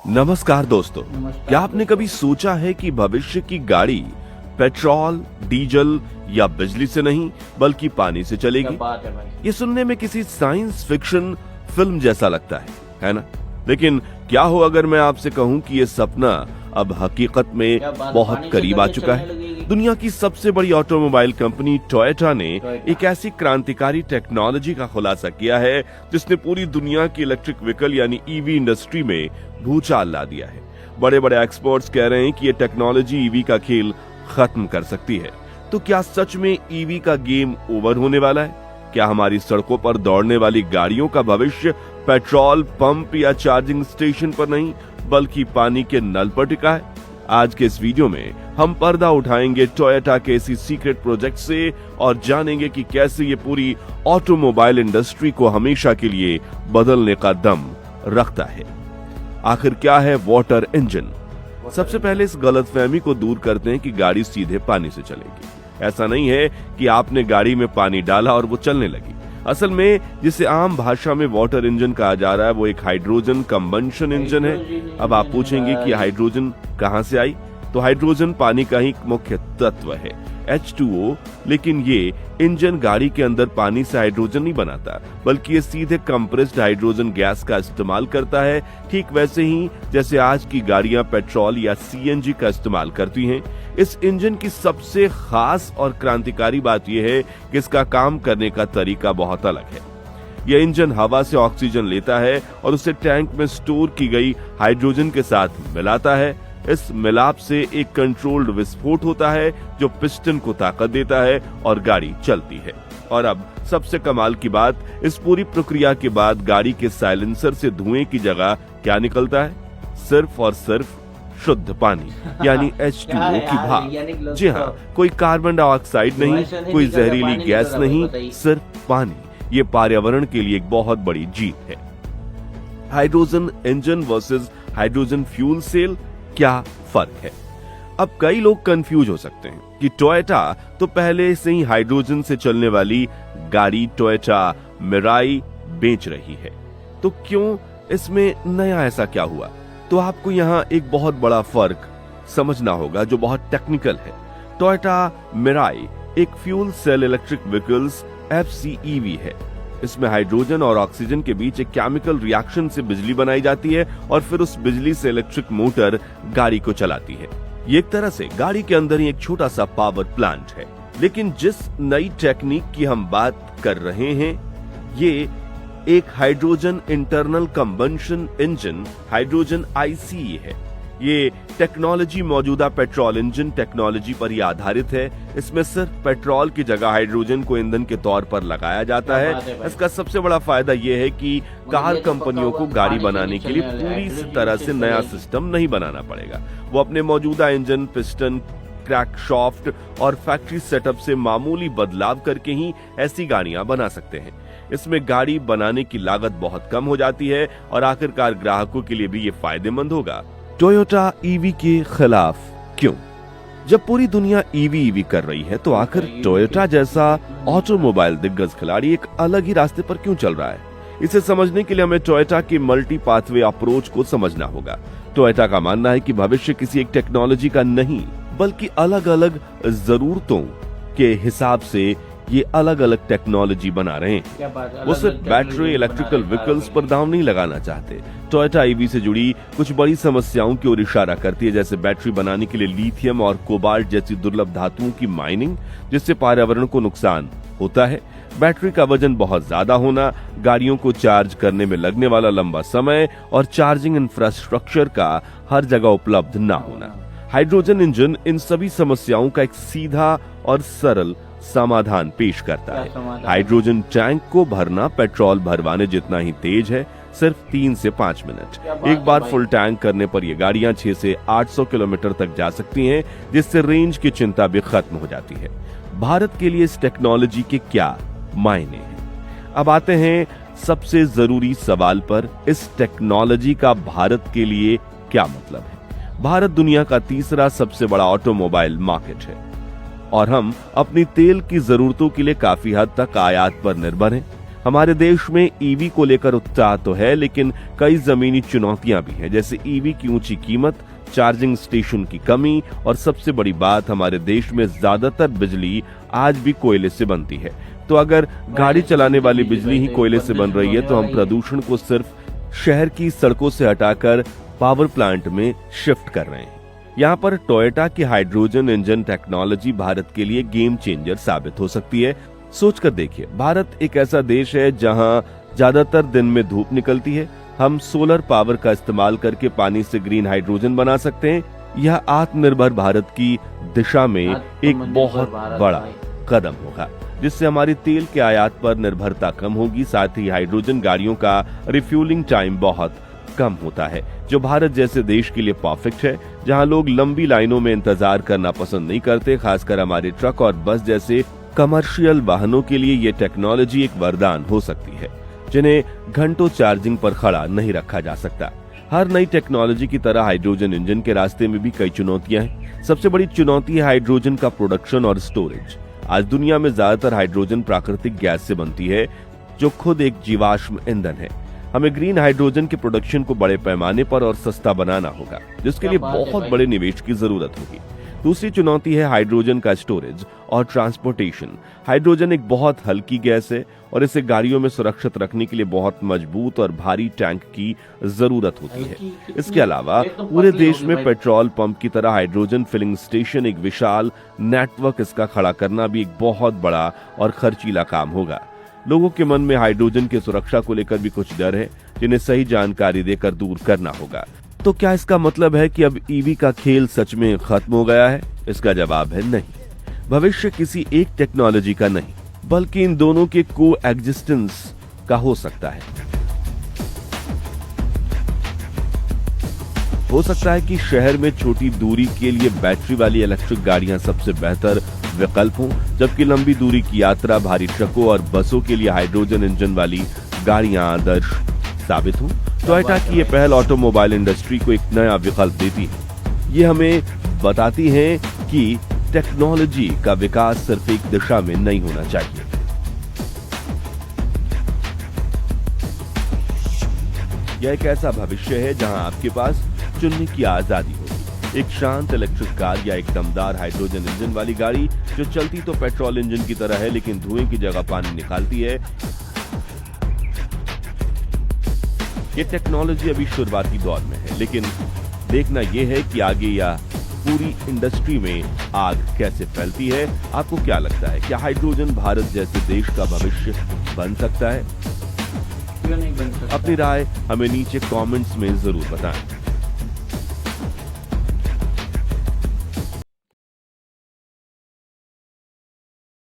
नमस्कार दोस्तों। क्या आपने कभी सोचा है कि भविष्य की गाड़ी पेट्रोल, डीजल या बिजली से नहीं बल्कि पानी से चलेगी? क्या बात है भाई। ये सुनने में किसी साइंस फिक्शन फिल्म जैसा लगता है ना? लेकिन क्या हो अगर मैं आपसे कहूं कि ये सपना अब हकीकत में बहुत करीब आ चुका है। दुनिया की सबसे बड़ी ऑटोमोबाइल कंपनी टोयोटा ने एक ऐसी क्रांतिकारी टेक्नोलॉजी का खुलासा किया है जिसने पूरी दुनिया की इलेक्ट्रिक व्हीकल यानी ईवी इंडस्ट्री में भूचाल ला दिया है। बड़े बड़े एक्सपर्ट्स कह रहे हैं कि ये टेक्नोलॉजी ईवी का खेल खत्म कर सकती है। तो क्या सच में ईवी का गेम ओवर होने वाला है? क्या हमारी सड़कों पर दौड़ने वाली गाड़ियों का भविष्य पेट्रोल पंप या चार्जिंग स्टेशन पर नहीं बल्कि पानी के नल पर टिका है? आज के इस वीडियो में हम पर्दा उठाएंगे टोयोटा के इसी सीक्रेट प्रोजेक्ट से और जानेंगे कि कैसे ये पूरी ऑटोमोबाइल इंडस्ट्री को हमेशा के लिए बदलने का दम रखता है। आखिर क्या है वाटर इंजन? सबसे पहले इस गलतफहमी को दूर करते हैं कि गाड़ी सीधे पानी से चलेगी। ऐसा नहीं है कि आपने गाड़ी में पानी डाला और वो चलने लगी। असल में जिसे आम भाषा में वाटर इंजन कहा जा रहा है वो एक हाइड्रोजन कंबंशन इंजन है। अब आप पूछेंगे कि हाइड्रोजन कहां से आई? तो हाइड्रोजन पानी का ही मुख्य तत्व है, H2O। लेकिन ये इंजन गाड़ी के अंदर पानी से हाइड्रोजन नहीं बनाता बल्कि ये सीधे कंप्रेस्ड हाइड्रोजन गैस का इस्तेमाल करता है, ठीक वैसे ही जैसे आज की गाड़ियां पेट्रोल या CNG का इस्तेमाल करती हैं। इस इंजन की सबसे खास और क्रांतिकारी बात यह है कि इसका काम करने का तरीका बहुत अलग है। यह इंजन हवा से ऑक्सीजन लेता है और उसे टैंक में स्टोर की गई हाइड्रोजन के साथ मिलाता है। इस मिलाप से एक कंट्रोल्ड विस्फोट होता है जो पिस्टन को ताकत देता है और गाड़ी चलती है। और अब सबसे कमाल की बात, इस पूरी प्रक्रिया के बाद गाड़ी के साइलेंसर से धुएं की जगह क्या निकलता है? सिर्फ और सिर्फ शुद्ध पानी यानी H2O की भाप। जी हाँ, कोई कार्बन डाइऑक्साइड नहीं, कोई जहरीली गैस नहीं, सिर्फ पानी। ये पर्यावरण के लिए एक बहुत बड़ी जीत है। Hydrogen engine versus hydrogen fuel cell, क्या फर्क है? अब कई लोग कंफ्यूज हो सकते हैं कि टोयोटा तो पहले से ही हाइड्रोजन से चलने वाली गाड़ी टोयोटा मिराई बेच रही है, तो क्यों इसमें नया ऐसा क्या हुआ? तो आपको यहाँ एक बहुत बड़ा फर्क समझना होगा जो बहुत टेक्निकल है। टोयोटा मिराई एक fuel cell electric vehicles FCEV है। इसमें हाइड्रोजन और ऑक्सीजन के बीच एक केमिकल रिएक्शन से बिजली बनाई जाती है और फिर उस बिजली से इलेक्ट्रिक मोटर गाड़ी को चलाती है। ये एक तरह से गाड़ी के अंदर ही एक छोटा सा पावर प्लांट है। लेकिन जिस नई टेक्निक की हम बात कर रहे हैं ये एक hydrogen internal combustion engine, hydrogen ICE है। ये टेक्नोलॉजी मौजूदा पेट्रोल इंजन टेक्नोलॉजी पर ही आधारित है। इसमें सिर्फ पेट्रोल की जगह हाइड्रोजन को ईंधन के तौर पर लगाया जाता है। इसका सबसे बड़ा फायदा यह है कि कार कंपनियों को गाड़ी बनाने के लिए पूरी तरह से नया सिस्टम नहीं बनाना पड़ेगा। वो अपने मौजूदा इंजन, पिस्टन, क्रैंकशाफ्ट और फैक्ट्री सेटअप से मामूली बदलाव करके ही ऐसी गाड़ियां बना सकते हैं। इसमें गाड़ी बनाने की लागत बहुत कम हो जाती है और आखिरकार ग्राहकों के लिए भी ये फायदेमंद होगा। टोयोटा ईवी के खिलाफ क्यों? जब पूरी दुनिया ईवी कर रही है तो आखिर टोयोटा जैसा ऑटोमोबाइल दिग्गज खिलाड़ी एक अलग ही रास्ते पर क्यों चल रहा है? इसे समझने के लिए हमें टोयोटा की मल्टी पाथवे अप्रोच को समझना होगा। टोयोटा का मानना है कि भविष्य किसी एक टेक्नोलॉजी का नहीं बल्कि अलग अलग जरूरतों के हिसाब से ये अलग अलग टेक्नोलॉजी बना रहे हैं। वो सिर्फ बैटरी इलेक्ट्रिकल व्हीकल्स पर दांव नहीं लगाना चाहते। टोयोटा ईवी से जुड़ी कुछ बड़ी समस्याओं की ओर इशारा करती है, जैसे बैटरी बनाने के लिए लिथियम और कोबाल्ट जैसी दुर्लभ धातुओं की माइनिंग, जिससे पर्यावरण को नुकसान होता है। बैटरी का वजन बहुत ज्यादा होना, गाड़ियों को चार्ज करने में लगने वाला लंबा समय और चार्जिंग इंफ्रास्ट्रक्चर का हर जगह उपलब्ध न होना। हाइड्रोजन इंजन इन सभी समस्याओं का एक सीधा और सरल समाधान पेश करता है। हाइड्रोजन टैंक को भरना पेट्रोल भरवाने जितना ही तेज है, सिर्फ 3 से 5 मिनट। एक बार फुल टैंक करने पर ये गाड़ियां 6 से 800 किलोमीटर तक जा सकती हैं, जिससे रेंज की चिंता भी खत्म हो जाती है। भारत के लिए इस टेक्नोलॉजी के क्या मायने हैं? अब आते हैं सबसे जरूरी सवाल पर, इस टेक्नोलॉजी का भारत के लिए क्या मतलब है? भारत दुनिया का तीसरा सबसे बड़ा ऑटोमोबाइल मार्केट है और हम अपनी तेल की जरूरतों के लिए काफी हद तक आयात पर निर्भर हैं। हमारे देश में ईवी को लेकर उत्साह तो है, लेकिन कई जमीनी चुनौतियां भी हैं, जैसे ईवी की ऊंची कीमत, चार्जिंग स्टेशन की कमी और सबसे बड़ी बात, हमारे देश में ज्यादातर बिजली आज भी कोयले से बनती है। तो अगर गाड़ी चलाने वाली बिजली ही कोयले से बन रही है तो हम प्रदूषण को सिर्फ शहर की सड़कों से हटाकर पावर प्लांट में शिफ्ट कर रहे हैं। यहाँ पर टोयोटा की हाइड्रोजन इंजन टेक्नोलॉजी भारत के लिए गेम चेंजर साबित हो सकती है। सोचकर देखिए, भारत एक ऐसा देश है जहाँ ज्यादातर दिन में धूप निकलती है। हम सोलर पावर का इस्तेमाल करके पानी से ग्रीन हाइड्रोजन बना सकते हैं। यह आत्मनिर्भर भारत की दिशा में एक बहुत बड़ा कदम होगा, जिससे हमारी तेल के आयात पर निर्भरता कम होगी। साथ ही हाइड्रोजन गाड़ियों का रिफ्यूलिंग टाइम बहुत कम होता है, जो भारत जैसे देश के लिए परफेक्ट है, जहां लोग लंबी लाइनों में इंतजार करना पसंद नहीं करते। खासकर हमारे ट्रक और बस जैसे कमर्शियल वाहनों के लिए ये टेक्नोलॉजी एक वरदान हो सकती है, जिन्हें घंटों चार्जिंग पर खड़ा नहीं रखा जा सकता। हर नई टेक्नोलॉजी की तरह हाइड्रोजन इंजन के रास्ते में भी कई चुनौतियां हैं। सबसे बड़ी चुनौती है हाइड्रोजन का प्रोडक्शन और स्टोरेज। आज दुनिया में ज्यादातर हाइड्रोजन प्राकृतिक गैस से बनती है, जो खुद एक जीवाश्म ईंधन है। हमें ग्रीन हाइड्रोजन के प्रोडक्शन को बड़े पैमाने पर और सस्ता बनाना होगा, जिसके लिए बहुत बड़े निवेश की जरूरत होगी। दूसरी चुनौती है हाइड्रोजन का स्टोरेज और ट्रांसपोर्टेशन। हाइड्रोजन एक बहुत हल्की गैस है और इसे गाड़ियों में सुरक्षित रखने के लिए बहुत मजबूत और भारी टैंक की जरूरत होती है। इसके अलावा पूरे देश में पेट्रोल पंप की तरह हाइड्रोजन फिलिंग स्टेशन, एक विशाल नेटवर्क, इसका खड़ा करना भी एक बहुत बड़ा और खर्चीला काम होगा। लोगों के मन में हाइड्रोजन की सुरक्षा को लेकर भी कुछ डर है, जिन्हें सही जानकारी देकर दूर करना होगा। तो क्या इसका मतलब है कि अब ईवी का खेल सच में खत्म हो गया है? इसका जवाब है नहीं। भविष्य किसी एक टेक्नोलॉजी का नहीं, बल्कि इन दोनों के को एग्जिस्टेंस का हो सकता है। हो सकता है कि शहर में छोटी दूरी के लिए बैटरी वाली इलेक्ट्रिक गाड़ियां सबसे बेहतर विकल्प हों, जबकि लंबी दूरी की यात्रा, भारी ट्रकों और बसों के लिए हाइड्रोजन इंजन वाली गाड़ियां आदर्श साबित हों। टोयोटा की ये पहल ऑटोमोबाइल इंडस्ट्री को एक नया विकल्प देती है। ये हमें बताती है कि टेक्नोलॉजी का विकास सिर्फ एक दिशा में नहीं होना चाहिए। यह एक ऐसा भविष्य है जहां आपके पास चुनने की आजादी होगी। एक शांत इलेक्ट्रिक कार या एक दमदार हाइड्रोजन इंजन वाली गाड़ी जो चलती तो पेट्रोल इंजन की तरह है, लेकिन धुएं की जगह पानी निकालती है। ये टेक्नोलॉजी अभी शुरुआती दौर में है, लेकिन देखना यह है कि आगे या पूरी इंडस्ट्री में आग कैसे फैलती है। आपको क्या लगता है, क्या हाइड्रोजन भारत जैसे देश का भविष्य बन सकता है? क्यों नहीं बन सकता? अपनी राय हमें नीचे कमेंट्स में जरूर बताएं।